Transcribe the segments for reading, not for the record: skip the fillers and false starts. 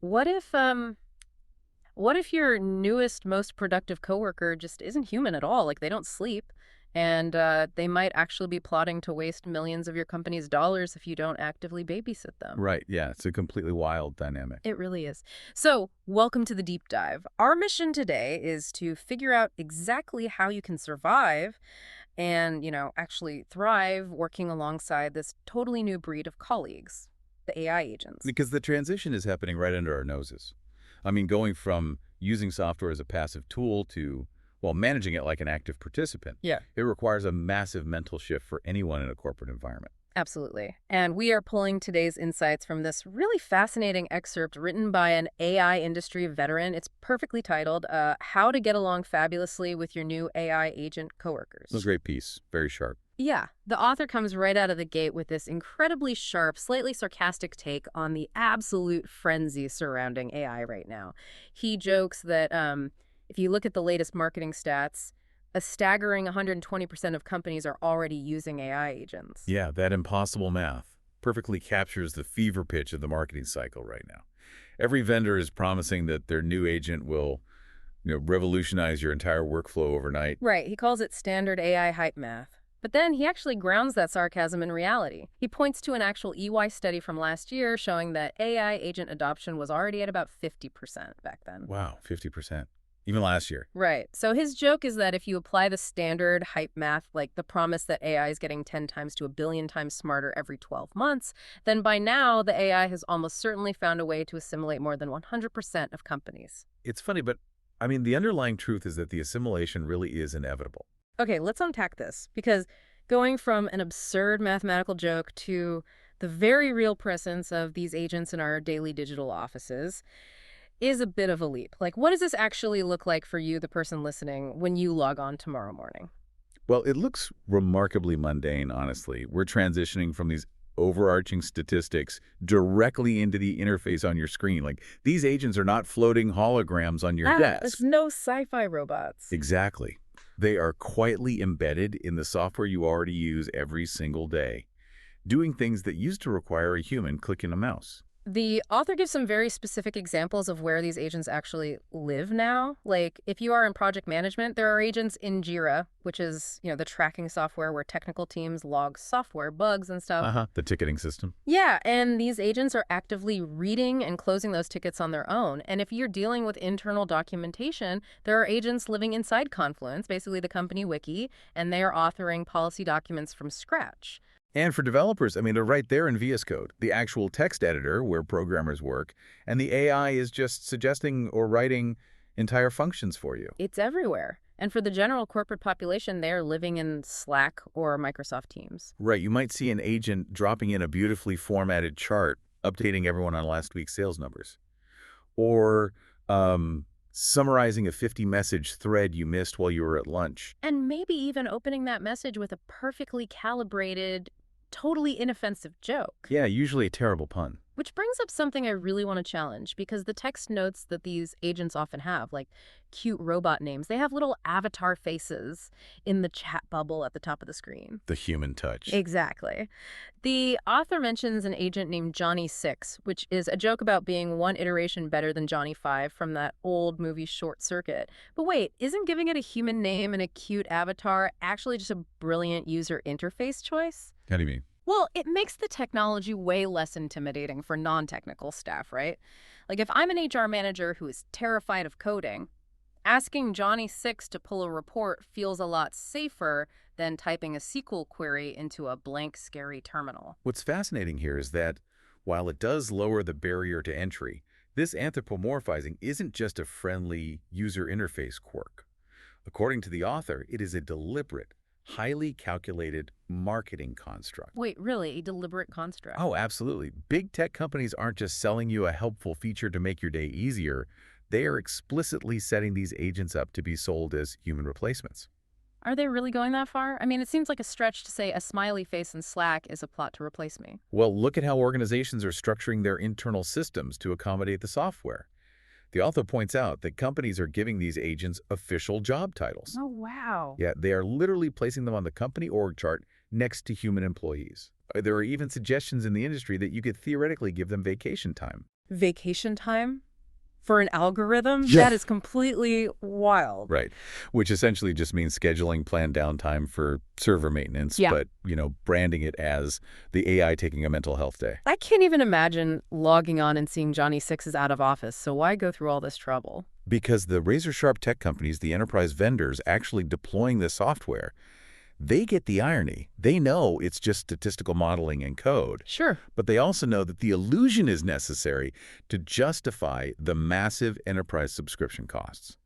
What if your newest, most productive coworker just isn't human at all? Like they don't sleep, and they might actually be plotting to waste millions of your company's dollars if you don't actively babysit them. Right, yeah, it's a completely wild dynamic. It really is. So, welcome to the deep dive. Our mission today is to figure out exactly how you can survive and, actually thrive working alongside this totally new breed of colleagues, the AI agents. Because the transition is happening right under our noses. I mean, going from using software as a passive tool to, well, managing it like an active participant. Yeah. It requires a massive mental shift for anyone in a corporate environment. Absolutely. And we are pulling today's insights from this really fascinating excerpt written by an AI industry veteran. It's perfectly titled, How to Get Along Fabulously with Your New AI Agent Coworkers. It's a great piece, very sharp. Yeah, the author comes right out of the gate with this incredibly sharp, slightly sarcastic take on the absolute frenzy surrounding AI right now. He jokes that if you look at the latest marketing stats, a staggering 120% of companies are already using AI agents. Yeah, that impossible math perfectly captures the fever pitch of the marketing cycle right now. Every vendor is promising that their new agent will, revolutionize your entire workflow overnight. Right, he calls it standard AI hype math. But then he actually grounds that sarcasm in reality. He points to an actual EY study from last year showing that AI agent adoption was already at about 50% back then. Wow, 50%. Even last year. Right. So his joke is that if you apply the standard hype math, like the promise that AI is getting 10 times to a billion times smarter every 12 months, then by now the AI has almost certainly found a way to assimilate more than 100% of companies. It's funny, but I mean, the underlying truth is that the assimilation really is inevitable. Okay, let's unpack this, because going from an absurd mathematical joke to the very real presence of these agents in our daily digital offices is a bit of a leap. Like, what does this actually look like for you, the person listening, when you log on tomorrow morning? Well, it looks remarkably mundane, honestly. We're transitioning from these overarching statistics directly into the interface on your screen. Like, these agents are not floating holograms on your desk. There's no sci-fi robots. Exactly. They are quietly embedded in the software you already use every single day, doing things that used to require a human clicking a mouse. The author gives some very specific examples of where these agents actually live now. Like, if you are in project management, there are agents in Jira, which is, the tracking software where technical teams log software bugs and stuff. The ticketing system. Yeah, and these agents are actively reading and closing those tickets on their own. And if you're dealing with internal documentation, there are agents living inside Confluence, basically the company wiki, and they are authoring policy documents from scratch. And for developers, I mean, they're right there in VS Code, the actual text editor where programmers work, and the AI is just suggesting or writing entire functions for you. It's everywhere. And for the general corporate population, they're living in Slack or Microsoft Teams. Right, you might see an agent dropping in a beautifully formatted chart, updating everyone on last week's sales numbers. Or summarizing a 50-message thread you missed while you were at lunch. And maybe even opening that message with a perfectly calibrated, totally inoffensive joke. Yeah, usually a terrible pun. Which brings up something I really want to challenge, because the text notes that these agents often have, like cute robot names, they have little avatar faces in the chat bubble at the top of the screen. The human touch. Exactly. The author mentions an agent named Johnny 6, which is a joke about being one iteration better than Johnny 5 from that old movie Short Circuit. But wait, isn't giving it a human name and a cute avatar actually just a brilliant user interface choice? How do you mean? Well, it makes the technology way less intimidating for non-technical staff, right? Like if I'm an HR manager who is terrified of coding, asking Johnny 6 to pull a report feels a lot safer than typing a SQL query into a blank, scary terminal. What's fascinating here is that while it does lower the barrier to entry, this anthropomorphizing isn't just a friendly user interface quirk. According to the author, it is a deliberate, highly calculated marketing construct. Wait, really? A deliberate construct? Oh, absolutely. Big tech companies aren't just selling you a helpful feature to make your day easier. They are explicitly setting these agents up to be sold as human replacements. Are they really going that far? I mean, it seems like a stretch to say a smiley face in Slack is a plot to replace me. Well, look at how organizations are structuring their internal systems to accommodate the software. The author points out that companies are giving these agents official job titles. Oh, wow. Yeah, they are literally placing them on the company org chart next to human employees. There are even suggestions in the industry that you could theoretically give them vacation time. Vacation time for an algorithm? Yeah. That is completely wild. Right. Which essentially just means scheduling planned downtime for server maintenance, Yeah. but, branding it as the AI taking a mental health day. I can't even imagine logging on and seeing Johnny Six is out of office, so why go through all this trouble? Because the razor-sharp tech companies, the enterprise vendors actually deploying this software, they get the irony. They know it's just statistical modeling and code. Sure. But they also know that the illusion is necessary to justify the massive enterprise subscription costs.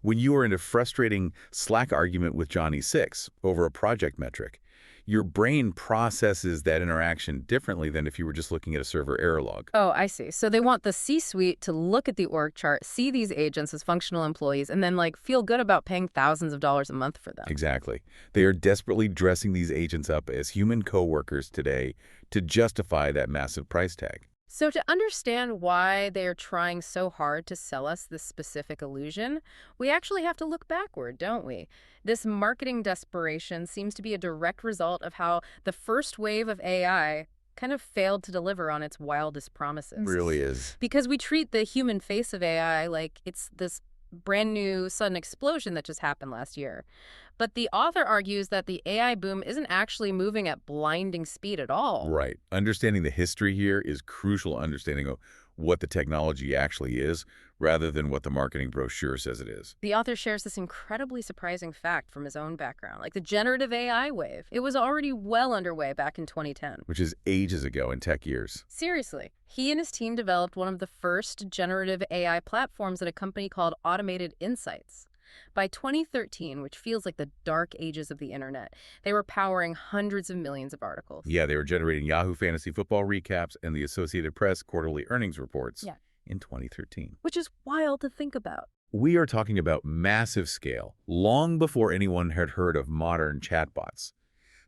When you are in a frustrating Slack argument with Johnny Six over a project metric, your brain processes that interaction differently than if you were just looking at a server error log. Oh, I see. So they want the C-suite to look at the org chart, see these agents as functional employees, and then, feel good about paying thousands of dollars a month for them. Exactly. They are desperately dressing these agents up as human coworkers today to justify that massive price tag. So to understand why they are trying so hard to sell us this specific illusion, we actually have to look backward, don't we? This marketing desperation seems to be a direct result of how the first wave of AI kind of failed to deliver on its wildest promises. Really is. Because we treat the human face of AI like it's this brand new sudden explosion that just happened last year. But the author argues that the AI boom isn't actually moving at blinding speed at all. Right. Understanding the history here is crucial understanding of what the technology actually is, rather than what the marketing brochure says it is. The author shares this incredibly surprising fact from his own background, like the generative AI wave. It was already well underway back in 2010. Which is ages ago in tech years. Seriously. He and his team developed one of the first generative AI platforms at a company called Automated Insights. By 2013, which feels like the dark ages of the internet, they were powering hundreds of millions of articles. Yeah, they were generating Yahoo Fantasy Football recaps and the Associated Press quarterly earnings reports in 2013. Which is wild to think about. We are talking about massive scale, long before anyone had heard of modern chatbots.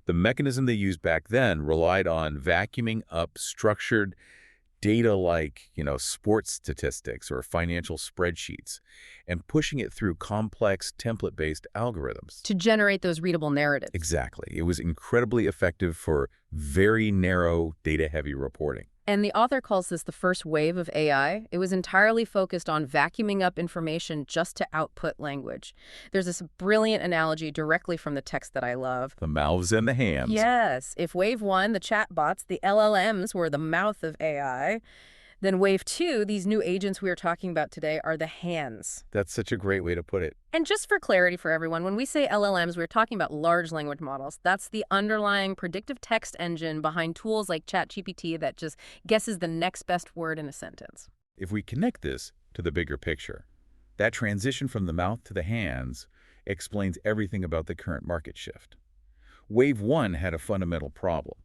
The mechanism they used back then relied on vacuuming up structured data like, sports statistics or financial spreadsheets, and pushing it through complex template-based algorithms. To generate those readable narratives. Exactly. It was incredibly effective for very narrow, data-heavy reporting. And the author calls this the first wave of AI. It was entirely focused on vacuuming up information just to output language. There's this brilliant analogy directly from the text that I love. The mouths and the hands. Yes. If wave one, the chatbots, the LLMs, were the mouth of AI, then wave two, these new agents we are talking about today, are the hands. That's such a great way to put it. And just for clarity for everyone, when we say LLMs, we're talking about large language models. That's the underlying predictive text engine behind tools like ChatGPT that just guesses the next best word in a sentence. If we connect this to the bigger picture, that transition from the mouth to the hands explains everything about the current market shift. Wave one had a fundamental problem.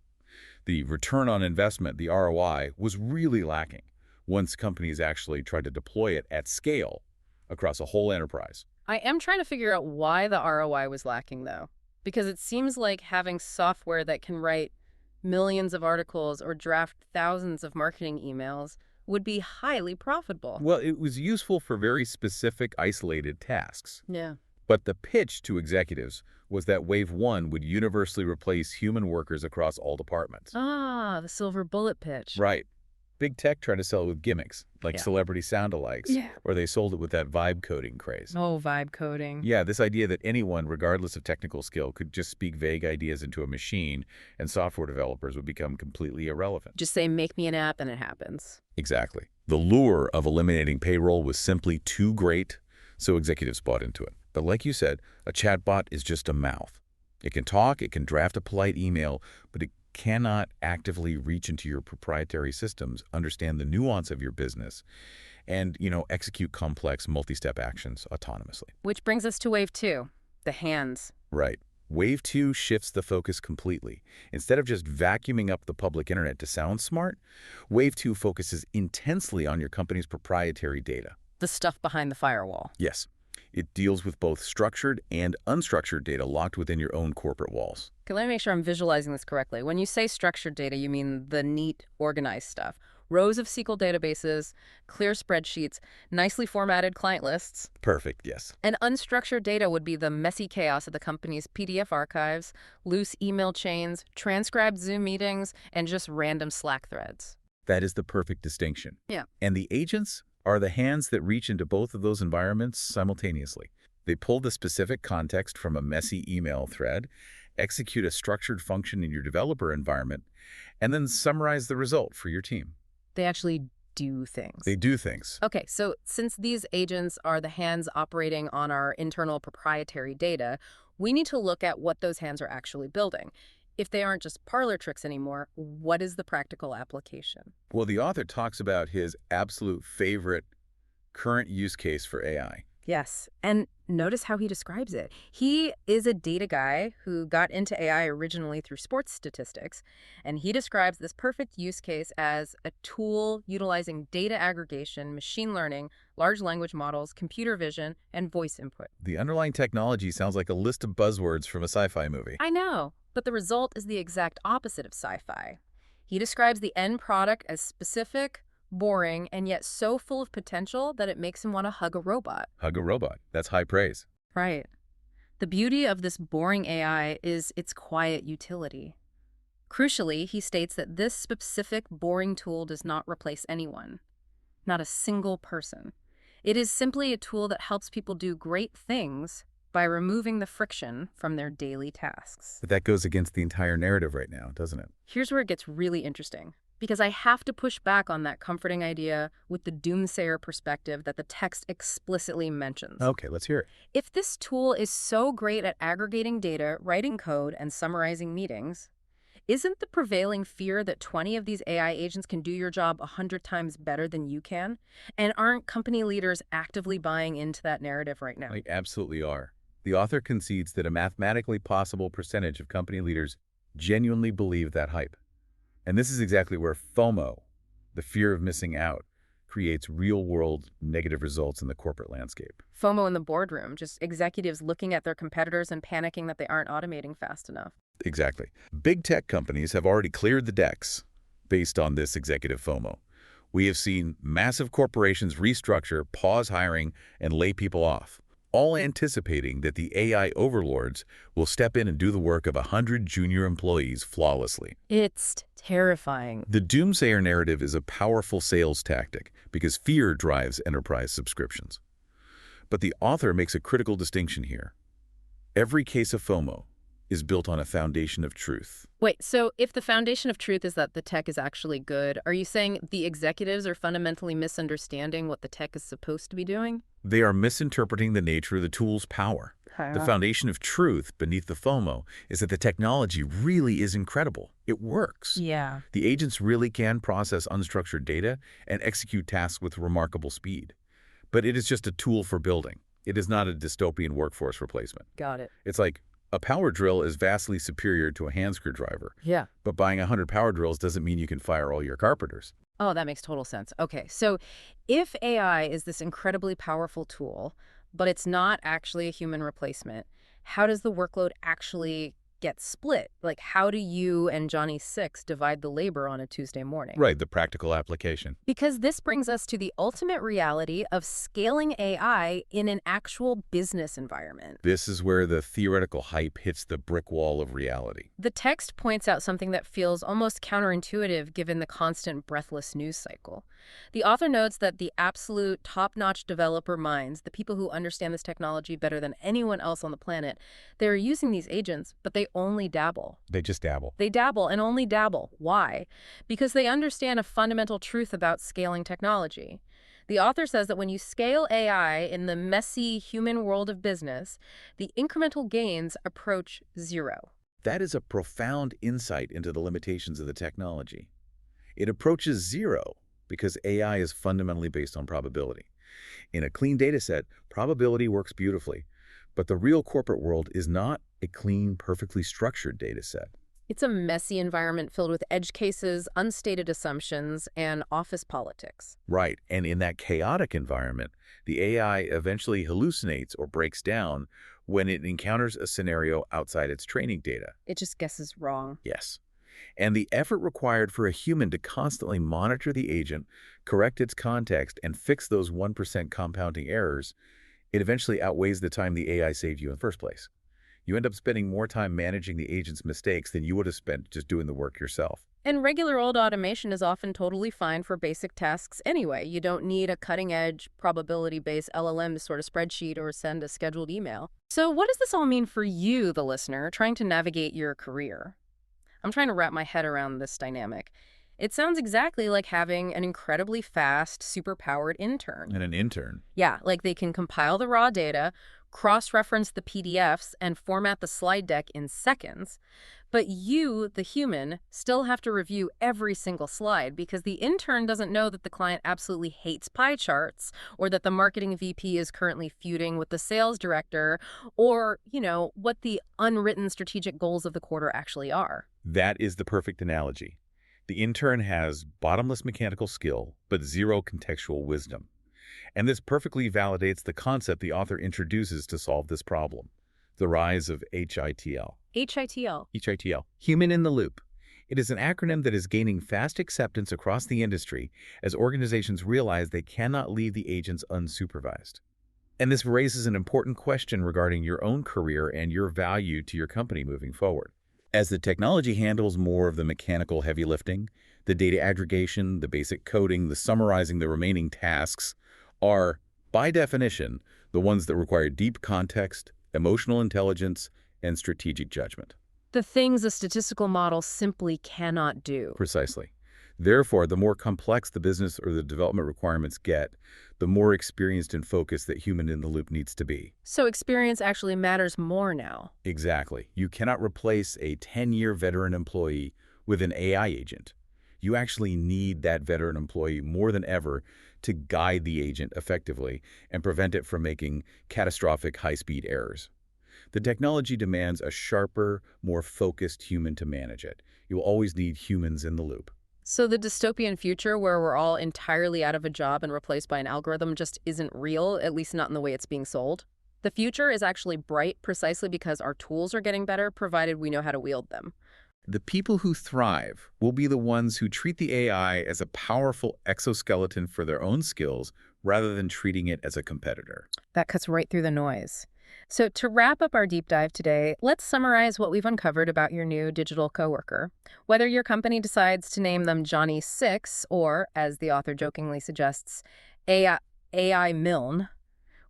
The return on investment, the ROI, was really lacking once companies actually tried to deploy it at scale across a whole enterprise. I am trying to figure out why the ROI was lacking, though, because it seems like having software that can write millions of articles or draft thousands of marketing emails would be highly profitable. Well, it was useful for very specific, isolated tasks. Yeah. But the pitch to executives was that Wave 1 would universally replace human workers across all departments. Ah, the silver bullet pitch. Right. Big tech tried to sell it with gimmicks, like celebrity sound-alikes, or they sold it with that vibe coding craze. Oh, vibe coding. Yeah, this idea that anyone, regardless of technical skill, could just speak vague ideas into a machine, and software developers would become completely irrelevant. Just say, make me an app, and it happens. Exactly. The lure of eliminating payroll was simply too great, so executives bought into it. But like you said, a chatbot is just a mouth. It can talk, it can draft a polite email, but it cannot actively reach into your proprietary systems, understand the nuance of your business, and, execute complex multi-step actions autonomously. Which brings us to wave two, the hands. Right. Wave 2 shifts the focus completely. Instead of just vacuuming up the public internet to sound smart, Wave 2 focuses intensely on your company's proprietary data. The stuff behind the firewall. Yes. It deals with both structured and unstructured data locked within your own corporate walls. Okay, let me make sure I'm visualizing this correctly. When you say structured data, you mean the neat, organized stuff. Rows of SQL databases, clear spreadsheets, nicely formatted client lists. Perfect, yes. And unstructured data would be the messy chaos of the company's PDF archives, loose email chains, transcribed Zoom meetings, and just random Slack threads. That is the perfect distinction. Yeah. And the agents are the hands that reach into both of those environments simultaneously. They pull the specific context from a messy email thread, execute a structured function in your developer environment, and then summarize the result for your team. They actually do things. They do things. Okay, so since these agents are the hands operating on our internal proprietary data, we need to look at what those hands are actually building. If they aren't just parlor tricks anymore, what is the practical application? Well, the author talks about his absolute favorite current use case for AI. Yes, and notice how he describes it. He is a data guy who got into AI originally through sports statistics, and he describes this perfect use case as a tool utilizing data aggregation, machine learning, large language models, computer vision, and voice input. The underlying technology sounds like a list of buzzwords from a sci-fi movie. I know, but the result is the exact opposite of sci-fi. He describes the end product as specific, boring, and yet so full of potential that it makes him want to hug a robot. Hug a robot. That's high praise. Right. The beauty of this boring AI is its quiet utility. Crucially, he states that this specific boring tool does not replace anyone, not a single person. It is simply a tool that helps people do great things by removing the friction from their daily tasks. But that goes against the entire narrative right now, doesn't it? Here's where it gets really interesting, because I have to push back on that comforting idea with the doomsayer perspective that the text explicitly mentions. Okay, let's hear it. If this tool is so great at aggregating data, writing code, and summarizing meetings, isn't the prevailing fear that 20 of these AI agents can do your job 100 times better than you can? And aren't company leaders actively buying into that narrative right now? They absolutely are. The author concedes that a mathematically possible percentage of company leaders genuinely believe that hype. And this is exactly where FOMO, the fear of missing out, creates real-world negative results in the corporate landscape. FOMO in the boardroom, just executives looking at their competitors and panicking that they aren't automating fast enough. Exactly. Big tech companies have already cleared the decks based on this executive FOMO. We have seen massive corporations restructure, pause hiring, and lay people off, all anticipating that the AI overlords will step in and do the work of 100 junior employees flawlessly. It's terrifying. The doomsayer narrative is a powerful sales tactic because fear drives enterprise subscriptions. But the author makes a critical distinction here. Every case of FOMO is built on a foundation of truth. Wait, so if the foundation of truth is that the tech is actually good, are you saying the executives are fundamentally misunderstanding what the tech is supposed to be doing? They are misinterpreting the nature of the tool's power. The foundation of truth beneath the FOMO is that the technology really is incredible. It works. Yeah. The agents really can process unstructured data and execute tasks with remarkable speed. But it is just a tool for building. It is not a dystopian workforce replacement. Got it. It's like a power drill is vastly superior to a hand screwdriver. Yeah. But buying 100 power drills doesn't mean you can fire all your carpenters. Oh, that makes total sense. Okay, so if AI is this incredibly powerful tool, but it's not actually a human replacement, how does the workload actually get split? Like, how do you and Johnny Six divide the labor on a Tuesday morning? Right, the practical application. Because this brings us to the ultimate reality of scaling AI in an actual business environment. This is where the theoretical hype hits the brick wall of reality. The text points out something that feels almost counterintuitive given the constant breathless news cycle. The author notes that the absolute top-notch developer minds, the people who understand this technology better than anyone else on the planet, they're using these agents, but they only dabble. They just dabble. They dabble and only dabble. Why? Because they understand a fundamental truth about scaling technology. The author says that when you scale AI in the messy human world of business, the incremental gains approach zero. That is a profound insight into the limitations of the technology. It approaches zero because AI is fundamentally based on probability. In a clean data set, probability works beautifully, but the real corporate world is not a clean, perfectly structured data set. It's a messy environment filled with edge cases, unstated assumptions, and office politics. Right, and in that chaotic environment, the AI eventually hallucinates or breaks down when it encounters a scenario outside its training data. It just guesses wrong. Yes. And the effort required for a human to constantly monitor the agent, correct its context, and fix those 1% compounding errors, it eventually outweighs the time the AI saved you in the first place. You end up spending more time managing the agent's mistakes than you would have spent just doing the work yourself. And regular old automation is often totally fine for basic tasks anyway. You don't need a cutting-edge, probability-based LLM to sort a spreadsheet or send a scheduled email. So what does this all mean for you, the listener, trying to navigate your career? I'm trying to wrap my head around this dynamic. It sounds exactly like having an incredibly fast, super-powered intern. And an intern. Yeah, like they can compile the raw data, cross-reference the PDFs, and format the slide deck in seconds. But you, the human, still have to review every single slide because the intern doesn't know that the client absolutely hates pie charts or that the marketing VP is currently feuding with the sales director or, what the unwritten strategic goals of the quarter actually are. That is the perfect analogy. The intern has bottomless mechanical skill, but zero contextual wisdom. And this perfectly validates the concept the author introduces to solve this problem, the rise of HITL. HITL. HITL, Human in the Loop. It is an acronym that is gaining fast acceptance across the industry as organizations realize they cannot leave the agents unsupervised. And this raises an important question regarding your own career and your value to your company moving forward. As the technology handles more of the mechanical heavy lifting, the data aggregation, the basic coding, the summarizing the remaining tasks are, by definition, the ones that require deep context, emotional intelligence, and strategic judgment. The things a statistical model simply cannot do. Precisely. Therefore, the more complex the business or the development requirements get, the more experienced and focused that human in the loop needs to be. So experience actually matters more now. Exactly. You cannot replace a 10-year veteran employee with an AI agent. You actually need that veteran employee more than ever to guide the agent effectively and prevent it from making catastrophic high-speed errors. The technology demands a sharper, more focused human to manage it. You will always need humans in the loop. So the dystopian future where we're all entirely out of a job and replaced by an algorithm just isn't real, at least not in the way it's being sold. The future is actually bright precisely because our tools are getting better, provided we know how to wield them. The people who thrive will be the ones who treat the AI as a powerful exoskeleton for their own skills rather than treating it as a competitor. That cuts right through the noise. So to wrap up our deep dive today, let's summarize what we've uncovered about your new digital coworker. Whether your company decides to name them Johnny 6 or, as the author jokingly suggests, AI Milne,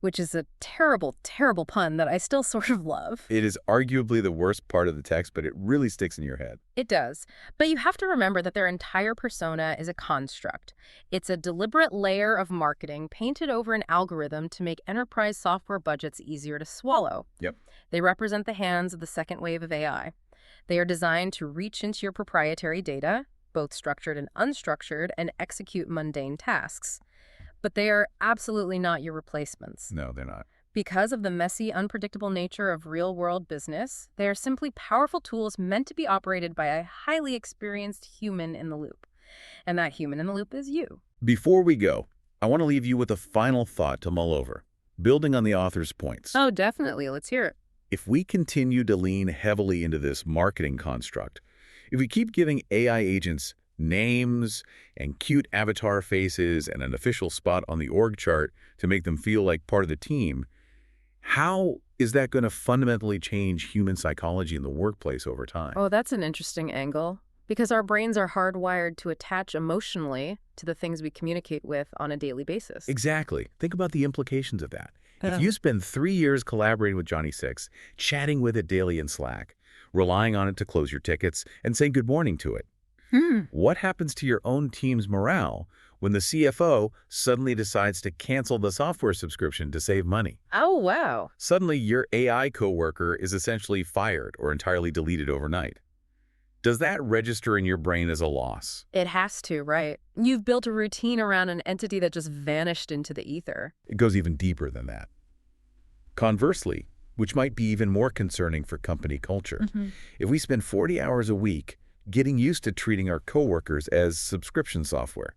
which is a terrible, terrible pun that I still sort of love. It is arguably the worst part of the text, but it really sticks in your head. It does. But you have to remember that their entire persona is a construct. It's a deliberate layer of marketing painted over an algorithm to make enterprise software budgets easier to swallow. Yep. They represent the hands of the second wave of AI. They are designed to reach into your proprietary data, both structured and unstructured, and execute mundane tasks. But they are absolutely not your replacements. No, they're not. Because of the messy, unpredictable nature of real-world business, they are simply powerful tools meant to be operated by a highly experienced human in the loop. And that human in the loop is you. Before we go, I want to leave you with a final thought to mull over, building on the author's points. Oh, definitely. Let's hear it. If we continue to lean heavily into this marketing construct, if we keep giving AI agents names and cute avatar faces and an official spot on the org chart to make them feel like part of the team, how is that going to fundamentally change human psychology in the workplace over time? Oh, that's an interesting angle. Because our brains are hardwired to attach emotionally to the things we communicate with on a daily basis. Exactly. Think about the implications of that. If you spend 3 years collaborating with Johnny 6, chatting with it daily in Slack, relying on it to close your tickets, and saying good morning to it, what happens to your own team's morale when the CFO suddenly decides to cancel the software subscription to save money? Oh, wow. Suddenly, your AI coworker is essentially fired or entirely deleted overnight. Does that register in your brain as a loss? It has to, right? You've built a routine around an entity that just vanished into the ether. It goes even deeper than that. Conversely, which might be even more concerning for company culture, if we spend 40 hours a week getting used to treating our coworkers as subscription software,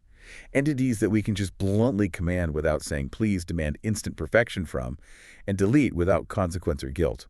entities that we can just bluntly command without saying please, demand instant perfection from, and delete without consequence or guilt,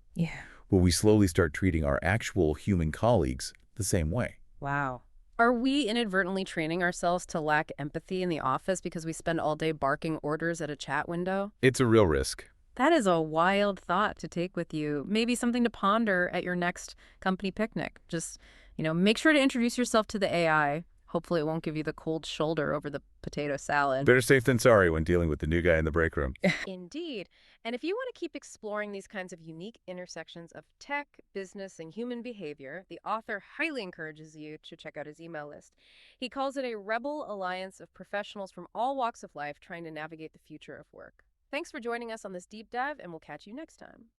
will we slowly start treating our actual human colleagues the same way? Wow. Are we inadvertently training ourselves to lack empathy in the office because we spend all day barking orders at a chat window? It's a real risk. That is a wild thought to take with you. Maybe something to ponder at your next company picnic. Just, Make sure to introduce yourself to the AI. Hopefully it won't give you the cold shoulder over the potato salad. Better safe than sorry when dealing with the new guy in the break room. Indeed. And if you want to keep exploring these kinds of unique intersections of tech, business, and human behavior, the author highly encourages you to check out his email list. He calls it a rebel alliance of professionals from all walks of life trying to navigate the future of work. Thanks for joining us on this deep dive, and we'll catch you next time.